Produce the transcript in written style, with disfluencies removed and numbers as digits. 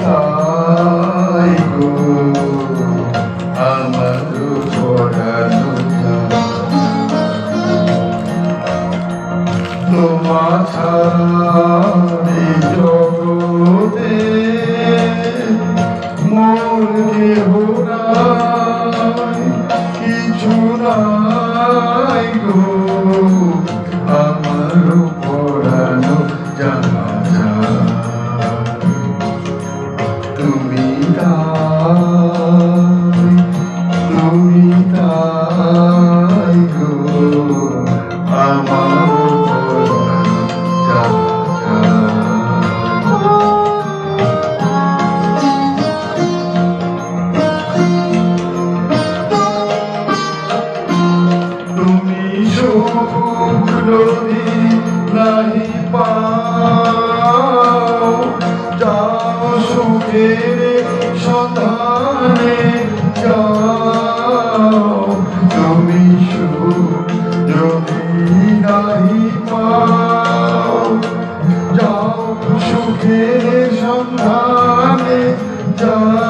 তাই গো আমার পরানো তোমার ছাড়ি জগতে মোর দেহ নাই কিছু নাই গো আমার পরানো জানা তুমি তাই গো আমার তুমি সুখ যদি নাহি পাও যাও সুখের সন্ধানে যাও তুমি সুখ যদি নাহি পাও যাও সুখের সন্ধানে যাও